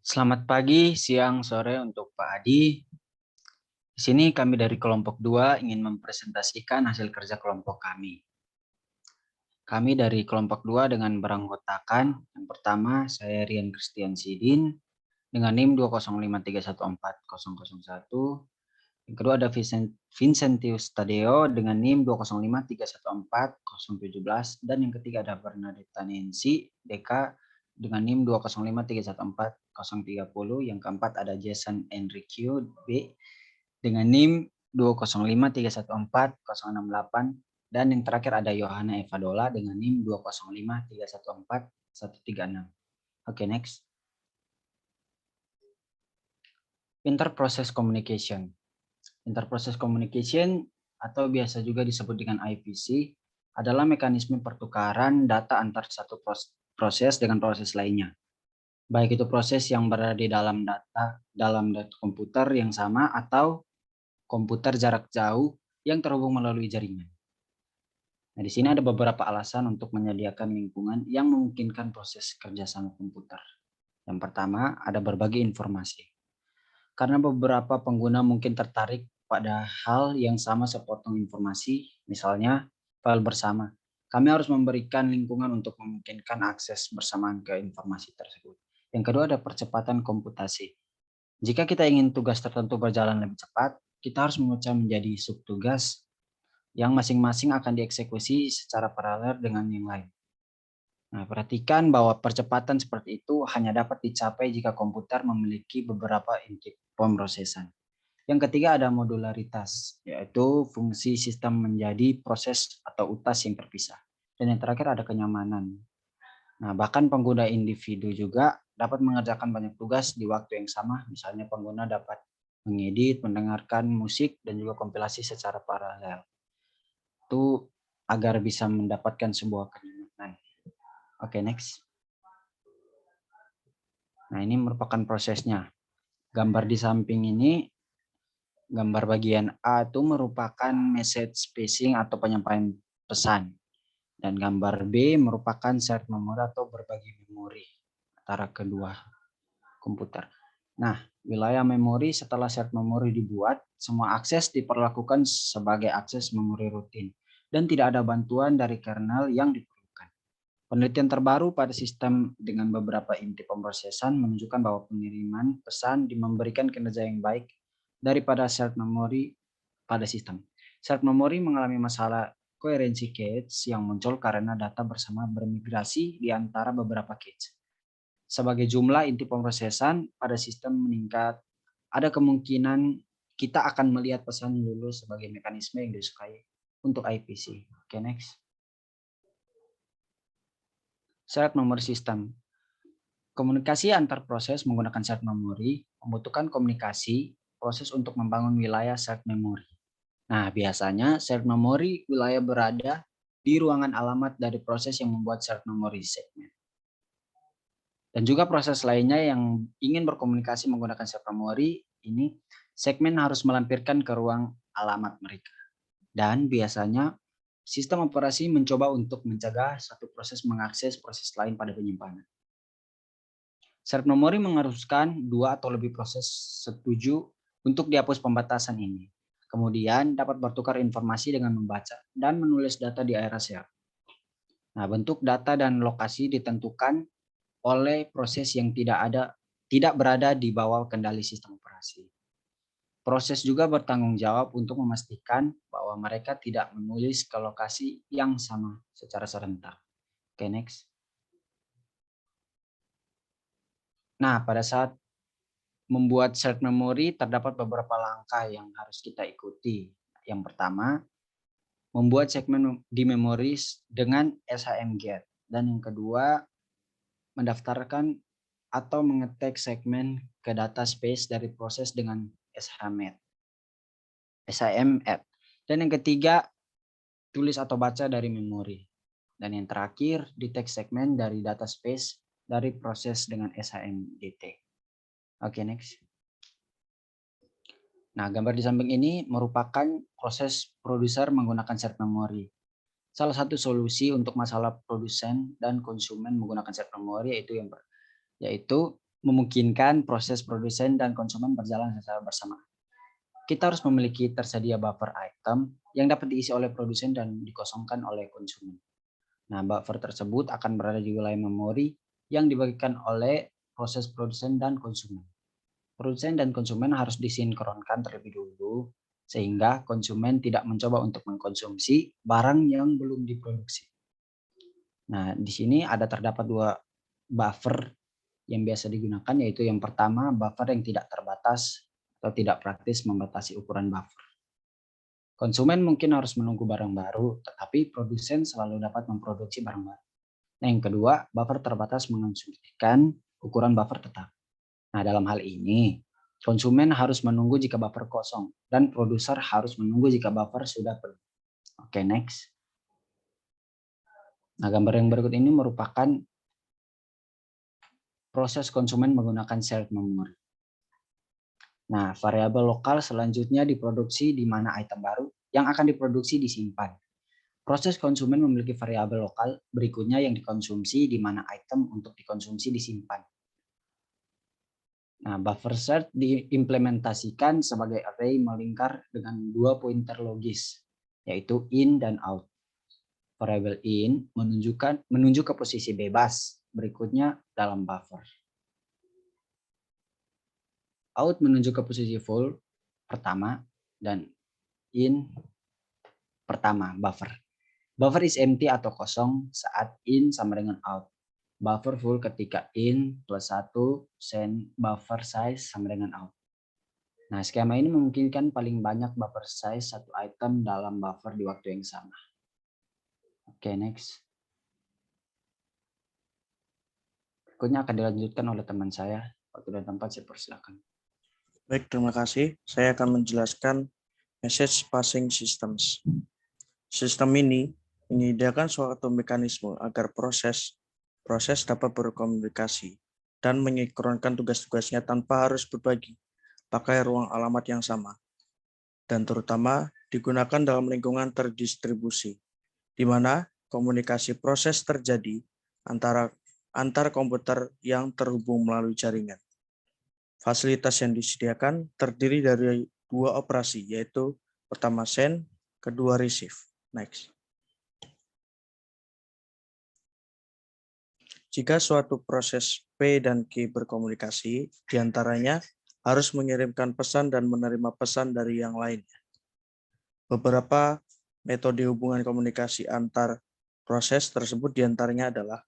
Selamat pagi, siang, sore untuk Pak Adi. Di sini kami dari kelompok 2 ingin mempresentasikan hasil kerja kelompok kami. Kami dari kelompok 2 dengan beranggotakan yang pertama saya Rian Christian Sidin dengan NIM 205314001. Yang kedua ada Vincentius Tadeo dengan NIM 205314017 dan yang ketiga ada Bernadetta Nancy DK dengan NIM 205314030. Yang keempat ada Jason Enrique B dengan NIM 205314068 dan yang terakhir ada Yohana Evadola dengan NIM 205314136. Oke, next. Interprocess communication. Interprocess communication atau biasa juga disebut dengan IPC adalah mekanisme pertukaran data antar satu proses dengan proses lainnya. Baik itu proses yang berada di dalam data komputer yang sama atau komputer jarak jauh yang terhubung melalui jaringan. Nah, di sini ada beberapa alasan untuk menyediakan lingkungan yang memungkinkan proses kerjasama komputer. Yang pertama, ada berbagi informasi. Karena beberapa pengguna mungkin tertarik pada hal yang sama sepotong informasi, misalnya file bersama. Kami harus memberikan lingkungan untuk memungkinkan akses bersamaan ke informasi tersebut. Yang kedua ada percepatan komputasi. Jika kita ingin tugas tertentu berjalan lebih cepat, kita harus memecah menjadi subtugas yang masing-masing akan dieksekusi secara paralel dengan yang lain. Nah, perhatikan bahwa percepatan seperti itu hanya dapat dicapai jika komputer memiliki beberapa inti pemrosesan. Yang ketiga ada modularitas, yaitu fungsi sistem menjadi proses atau utas yang terpisah. Dan yang terakhir ada kenyamanan. Nah, bahkan pengguna individu juga dapat mengerjakan banyak tugas di waktu yang sama. Misalnya pengguna dapat mengedit, mendengarkan musik, dan juga kompilasi secara paralel. Itu agar bisa mendapatkan sebuah kenyamanan. Oke, next. Nah, ini merupakan prosesnya. Gambar di samping ini, gambar bagian A itu merupakan message passing atau penyampaian pesan. Dan gambar B merupakan shared memory atau berbagi memori antara kedua komputer. Nah, wilayah memori setelah shared memory dibuat, semua akses diperlakukan sebagai akses memori rutin. Dan tidak ada bantuan dari kernel yang diperlukan. Penelitian terbaru pada sistem dengan beberapa inti pemrosesan menunjukkan bahwa pengiriman pesan memberikan kinerja yang baik daripada shared memory pada sistem. Shared memory mengalami masalah koherensi cache yang muncul karena data bersama bermigrasi di antara beberapa cache. Sebagai jumlah inti pemrosesan pada sistem meningkat, ada kemungkinan kita akan melihat pesan lulus sebagai mekanisme yang disukai untuk IPC. Oke, next. Shared memory system. Komunikasi antar proses menggunakan shared memory membutuhkan komunikasi proses untuk membangun wilayah shared memory. Nah, biasanya shared memory wilayah berada di ruangan alamat dari proses yang membuat shared memory segment. Dan juga proses lainnya yang ingin berkomunikasi menggunakan shared memory ini, segmen harus melampirkan ke ruang alamat mereka. Dan biasanya sistem operasi mencoba untuk mencegah satu proses mengakses proses lain pada penyimpanan. Shared memory mengharuskan 2 atau lebih proses setuju untuk dihapus pembatasan ini. Kemudian dapat bertukar informasi dengan membaca dan menulis data di area shared. Nah, bentuk data dan lokasi ditentukan oleh proses yang tidak berada di bawah kendali sistem operasi. Proses juga bertanggung jawab untuk memastikan bahwa mereka tidak menulis ke lokasi yang sama secara serentak. Oke, next. Nah, pada saat membuat shared memory terdapat beberapa langkah yang harus kita ikuti. Yang pertama, membuat segmen di memori dengan SHM get. Dan yang kedua, mendaftarkan atau mengetik segmen ke data space dari proses dengan SHM add. Dan yang ketiga, tulis atau baca dari memori. Dan yang terakhir, detect segmen dari data space dari proses dengan SHM detect. Oke, next. Nah, gambar di samping ini merupakan proses produser menggunakan shared memory. Salah satu solusi untuk masalah produsen dan konsumen menggunakan shared memory yaitu memungkinkan proses produsen dan konsumen berjalan secara bersamaan. Kita harus memiliki tersedia buffer item yang dapat diisi oleh produsen dan dikosongkan oleh konsumen. Nah, buffer tersebut akan berada di wilayah memori yang dibagikan oleh proses produsen dan konsumen. Produsen dan konsumen harus disinkronkan terlebih dulu sehingga konsumen tidak mencoba untuk mengkonsumsi barang yang belum diproduksi. Nah, di sini ada terdapat dua buffer yang biasa digunakan, yaitu yang pertama buffer yang tidak terbatas atau tidak praktis membatasi ukuran buffer. Konsumen mungkin harus menunggu barang baru, tetapi produsen selalu dapat memproduksi barang baru. Nah, yang kedua, buffer terbatas mengasumsikan ukuran buffer tetap. Nah, dalam hal ini, konsumen harus menunggu jika buffer kosong, dan produser harus menunggu jika buffer sudah penuh. Oke, next. Nah, gambar yang berikut ini merupakan proses konsumen menggunakan shared memory. Nah, variabel lokal selanjutnya diproduksi di mana item baru yang akan diproduksi disimpan. Proses konsumen memiliki variabel lokal berikutnya yang dikonsumsi di mana item untuk dikonsumsi disimpan. Nah, buffer set diimplementasikan sebagai array melingkar dengan dua pointer logis, yaitu in dan out. Variabel in menunjuk ke posisi bebas berikutnya dalam buffer. Out menunjuk ke posisi full pertama dan in pertama buffer. Buffer is empty atau kosong saat in sama dengan out. Buffer full ketika in plus 1 sen buffer size sama dengan out. Nah, skema ini memungkinkan paling banyak buffer size satu item dalam buffer di waktu yang sama. Oke, next. Berikutnya akan dilanjutkan oleh teman saya. Waktu dan tempat saya persilakan. Baik, terima kasih. Saya akan menjelaskan message passing systems. Sistem ini menyediakan suatu mekanisme agar proses dapat berkomunikasi dan menyinkronkan tugas-tugasnya tanpa harus berbagi pakai ruang alamat yang sama, dan terutama digunakan dalam lingkungan terdistribusi, di mana komunikasi proses terjadi antar komputer yang terhubung melalui jaringan. Fasilitas yang disediakan terdiri dari dua operasi, yaitu pertama send, kedua receive. Next. Jika suatu proses P dan Q berkomunikasi, diantaranya harus mengirimkan pesan dan menerima pesan dari yang lainnya. Beberapa metode hubungan komunikasi antar proses tersebut diantaranya adalah: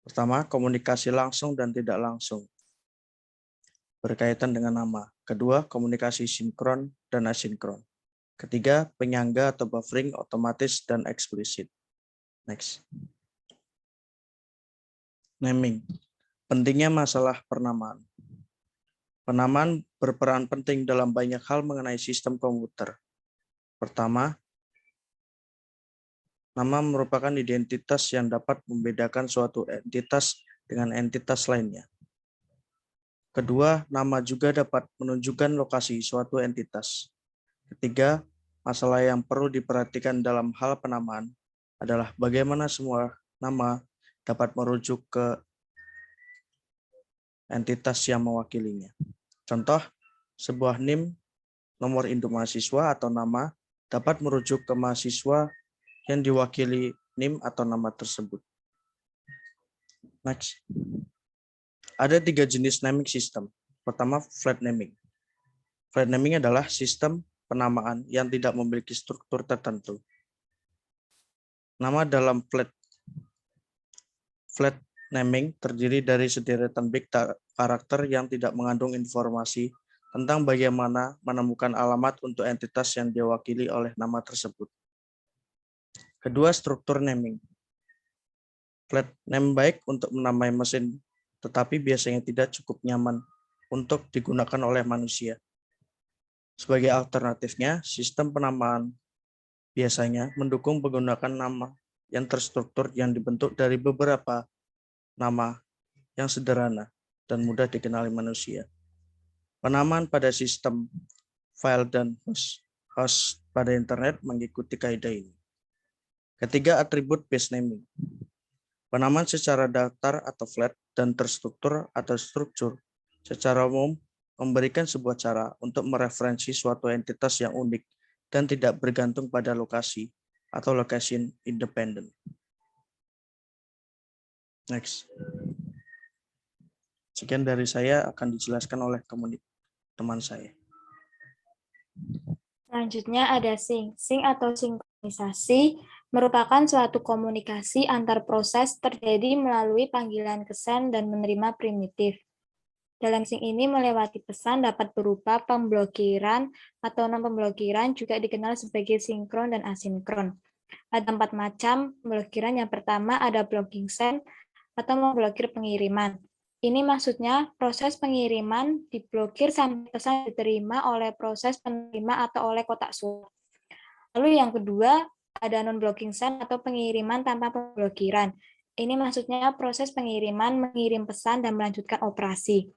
pertama, komunikasi langsung dan tidak langsung berkaitan dengan nama. Kedua, komunikasi sinkron dan asinkron. Ketiga, penyangga atau buffering otomatis dan eksplisit. Next. Naming. Pentingnya masalah penamaan. Penamaan berperan penting dalam banyak hal mengenai sistem komputer. Pertama, nama merupakan identitas yang dapat membedakan suatu entitas dengan entitas lainnya. Kedua, nama juga dapat menunjukkan lokasi suatu entitas. Ketiga, masalah yang perlu diperhatikan dalam hal penamaan adalah bagaimana semua nama dapat merujuk ke entitas yang mewakilinya. Contoh, sebuah NIM, nomor induk mahasiswa atau nama, dapat merujuk ke mahasiswa yang diwakili NIM atau nama tersebut. Next. Ada 3 jenis naming system. Pertama, flat naming. Flat naming adalah sistem penamaan yang tidak memiliki struktur tertentu. Nama dalam flat naming terdiri dari sederetan big karakter yang tidak mengandung informasi tentang bagaimana menemukan alamat untuk entitas yang diwakili oleh nama tersebut. Kedua, struktur naming. Flat name baik untuk menamai mesin, tetapi biasanya tidak cukup nyaman untuk digunakan oleh manusia. Sebagai alternatifnya, sistem penamaan biasanya mendukung penggunaan nama yang terstruktur yang dibentuk dari beberapa nama yang sederhana dan mudah dikenali manusia. Penamaan pada sistem file dan host pada internet mengikuti kaidah ini. Ketiga, atribut base naming. Penamaan secara datar atau flat dan terstruktur atau struktur secara umum memberikan sebuah cara untuk mereferensi suatu entitas yang unik dan tidak bergantung pada lokasi atau location independent. Next. Sekian dari saya, akan dijelaskan oleh teman saya. Selanjutnya ada sync. Sync atau sinkronisasi merupakan suatu komunikasi antar proses terjadi melalui panggilan kesan dan menerima primitif. Dalam sync ini melewati pesan dapat berupa pemblokiran atau non-pemblokiran, juga dikenal sebagai sinkron dan asinkron. Ada 4 macam pemblokiran. Yang pertama ada blocking send atau memblokir pengiriman. Ini maksudnya proses pengiriman diblokir sampai pesan diterima oleh proses penerima atau oleh kotak surat. Lalu yang kedua ada non-blocking send atau pengiriman tanpa pemblokiran. Ini maksudnya proses pengiriman mengirim pesan dan melanjutkan operasi.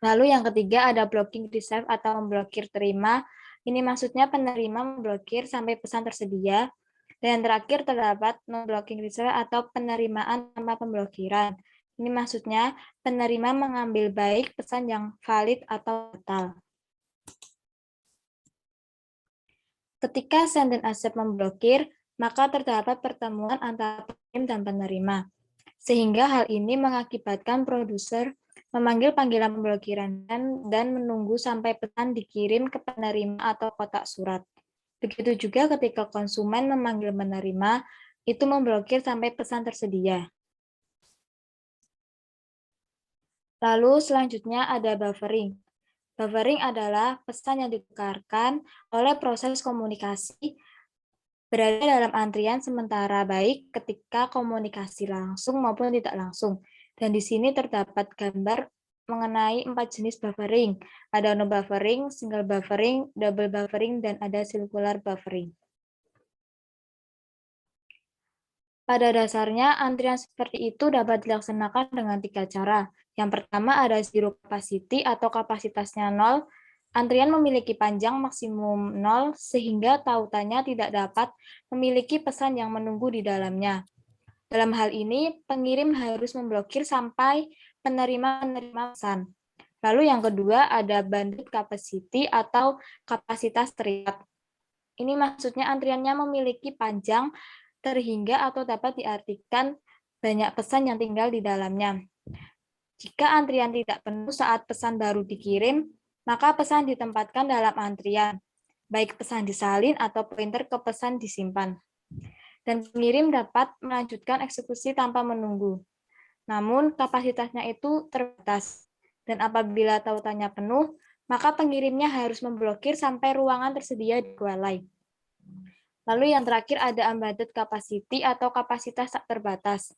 Lalu yang ketiga ada blocking receive atau memblokir terima. Ini maksudnya penerima memblokir sampai pesan tersedia. Dan yang terakhir terdapat non-blocking receive atau penerimaan tanpa pemblokiran. Ini maksudnya penerima mengambil baik pesan yang valid atau batal. Ketika send dan accept memblokir, maka terdapat pertemuan antara pengirim dan penerima. Sehingga hal ini mengakibatkan produser memanggil panggilan pemblokiran dan menunggu sampai pesan dikirim ke penerima atau kotak surat. Begitu juga ketika konsumen memanggil penerima, itu memblokir sampai pesan tersedia. Lalu selanjutnya ada buffering. Buffering adalah pesan yang ditukarkan oleh proses komunikasi berada dalam antrian sementara, baik ketika komunikasi langsung maupun tidak langsung. Dan di sini terdapat gambar mengenai 4 jenis buffering. Ada no buffering, single buffering, double buffering, dan ada circular buffering. Pada dasarnya, antrian seperti itu dapat dilaksanakan dengan 3 cara. Yang pertama ada zero capacity atau kapasitasnya 0. Antrian memiliki panjang maksimum 0 sehingga tautannya tidak dapat memiliki pesan yang menunggu di dalamnya. Dalam hal ini, pengirim harus memblokir sampai penerima menerima pesan. Lalu yang kedua ada bandwidth capacity atau kapasitas terikat. Ini maksudnya antriannya memiliki panjang terhingga atau dapat diartikan banyak pesan yang tinggal di dalamnya. Jika antrian tidak penuh saat pesan baru dikirim, maka pesan ditempatkan dalam antrian, baik pesan disalin atau pointer ke pesan disimpan. Dan pengirim dapat melanjutkan eksekusi tanpa menunggu. Namun kapasitasnya itu terbatas. Dan apabila tautannya penuh, maka pengirimnya harus memblokir sampai ruangan tersedia di kualai. Lalu yang terakhir ada unbounded capacity atau kapasitas tak terbatas.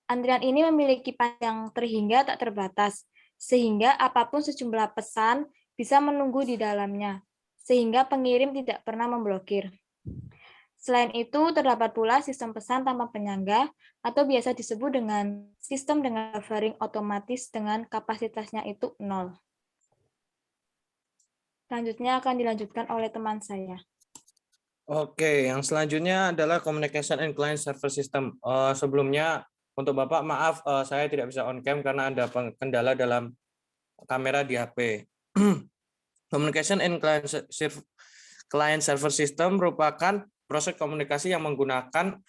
Antrian ini memiliki panjang terhingga tak terbatas, sehingga apapun sejumlah pesan bisa menunggu di dalamnya, sehingga pengirim tidak pernah memblokir. Selain itu, terdapat pula sistem pesan tanpa penyangga, atau biasa disebut dengan sistem dengan buffering otomatis dengan kapasitasnya itu 0. Selanjutnya akan dilanjutkan oleh teman saya. Oke, yang selanjutnya adalah Communication and Client Server System. Sebelumnya, untuk Bapak, maaf saya tidak bisa on cam karena ada kendala dalam kamera di HP. Communication and Client Server System merupakan proses komunikasi yang menggunakan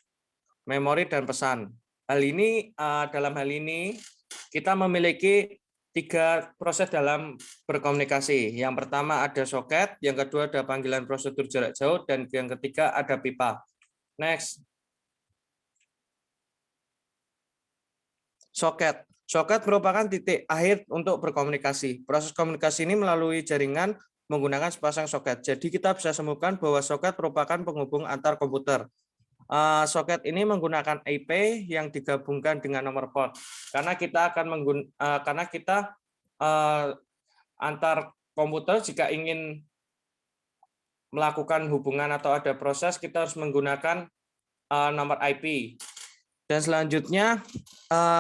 memori dan pesan. Dalam hal ini kita memiliki 3 proses dalam berkomunikasi. Yang pertama ada soket, yang kedua ada panggilan prosedur jarak jauh, dan yang ketiga ada pipa. Next. Soket. Soket merupakan titik akhir untuk berkomunikasi. Proses komunikasi ini melalui jaringan menggunakan sepasang soket. Jadi kita bisa simpulkan bahwa soket merupakan penghubung antar komputer. Soket ini menggunakan IP yang digabungkan dengan nomor port. Karena kita antar komputer jika ingin melakukan hubungan atau ada proses, kita harus menggunakan nomor IP. Dan selanjutnya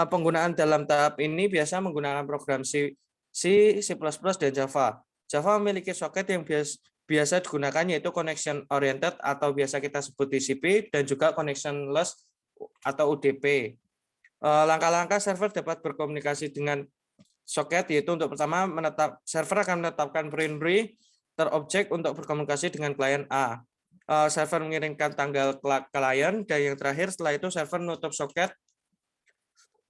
penggunaan dalam tahap ini biasa menggunakan program C, C++, dan Java. Java memiliki soket yang biasa digunakan yaitu connection oriented atau biasa kita sebut TCP, dan juga connectionless atau UDP. Langkah-langkah server dapat berkomunikasi dengan soket, yaitu untuk pertama server akan menetapkan primary terobjek untuk berkomunikasi dengan klien A. Server mengirimkan tanggal ke klien, dan yang terakhir setelah itu server menutup soket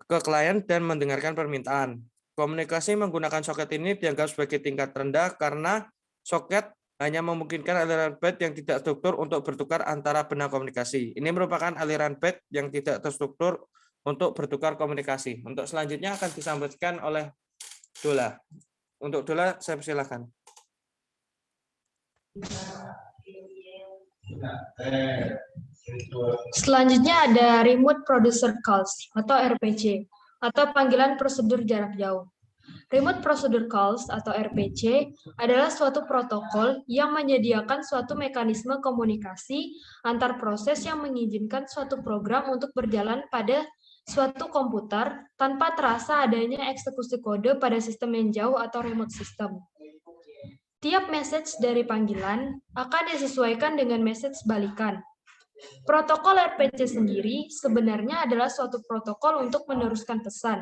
ke klien dan mendengarkan permintaan. Komunikasi menggunakan soket ini dianggap sebagai tingkat rendah karena soket hanya memungkinkan aliran byte yang tidak struktur untuk bertukar antara benang komunikasi. Ini merupakan aliran byte yang tidak terstruktur untuk bertukar komunikasi. Untuk selanjutnya akan disampaikan oleh Dola. Untuk Dola, saya persilakan. Selanjutnya ada Remote Producer Calls atau RPC atau panggilan prosedur jarak jauh. Remote Procedure Calls atau RPC adalah suatu protokol yang menyediakan suatu mekanisme komunikasi antar proses yang mengizinkan suatu program untuk berjalan pada suatu komputer tanpa terasa adanya eksekusi kode pada sistem yang jauh atau remote system. Tiap message dari panggilan akan disesuaikan dengan message balikan. Protokol RPC sendiri sebenarnya adalah suatu protokol untuk meneruskan pesan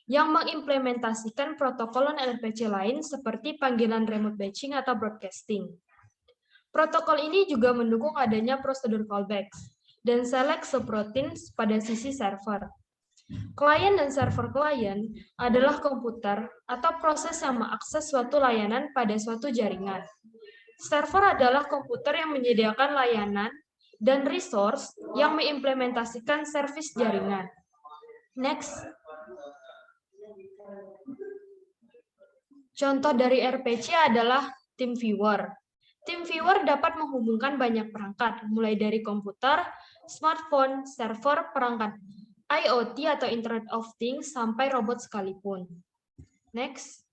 yang mengimplementasikan protokol RPC lain seperti panggilan remote batching atau broadcasting. Protokol ini juga mendukung adanya prosedur callbacks dan select subroutines pada sisi server. Klien dan server klien adalah komputer atau proses yang mengakses suatu layanan pada suatu jaringan. Server adalah komputer yang menyediakan layanan dan resource yang mengimplementasikan servis jaringan. Next. Contoh dari RPC adalah TeamViewer. TeamViewer dapat menghubungkan banyak perangkat, mulai dari komputer, smartphone, server, perangkat IoT atau Internet of Things, sampai robot sekalipun. Next.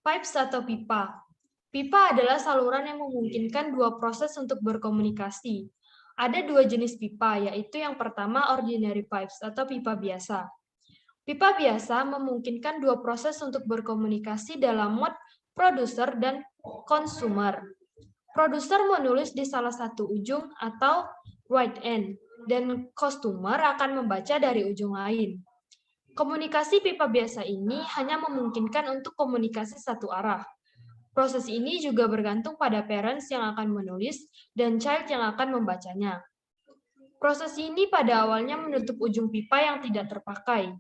Pipes atau pipa. Pipa adalah saluran yang memungkinkan dua proses untuk berkomunikasi. Ada dua jenis pipa, yaitu yang pertama ordinary pipes atau pipa biasa. Pipa biasa memungkinkan dua proses untuk berkomunikasi dalam mode producer dan consumer. Producer menulis di salah satu ujung atau write end, dan customer akan membaca dari ujung lain. Komunikasi pipa biasa ini hanya memungkinkan untuk komunikasi satu arah. Proses ini juga bergantung pada parents yang akan menulis dan child yang akan membacanya. Proses ini pada awalnya menutup ujung pipa yang tidak terpakai.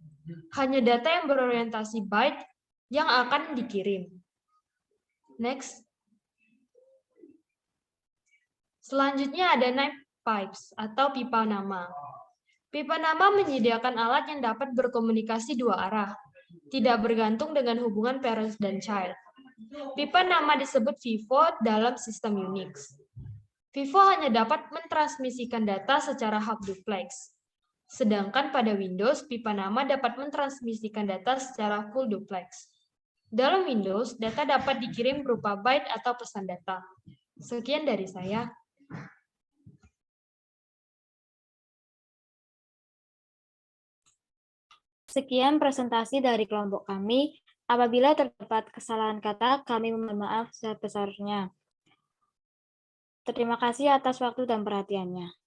Hanya data yang berorientasi byte yang akan dikirim. Next. Selanjutnya ada name pipes atau pipa nama. Pipa nama menyediakan alat yang dapat berkomunikasi dua arah, tidak bergantung dengan hubungan parents dan child. Pipa nama disebut FIFO dalam sistem Unix. FIFO hanya dapat mentransmisikan data secara half duplex. Sedangkan pada Windows, pipa nama dapat mentransmisikan data secara full duplex. Dalam Windows, data dapat dikirim berupa byte atau pesan data. Sekian dari saya. Sekian presentasi dari kelompok kami. Apabila terdapat kesalahan kata, kami mohon maaf sebesar-besarnya. Terima kasih atas waktu dan perhatiannya.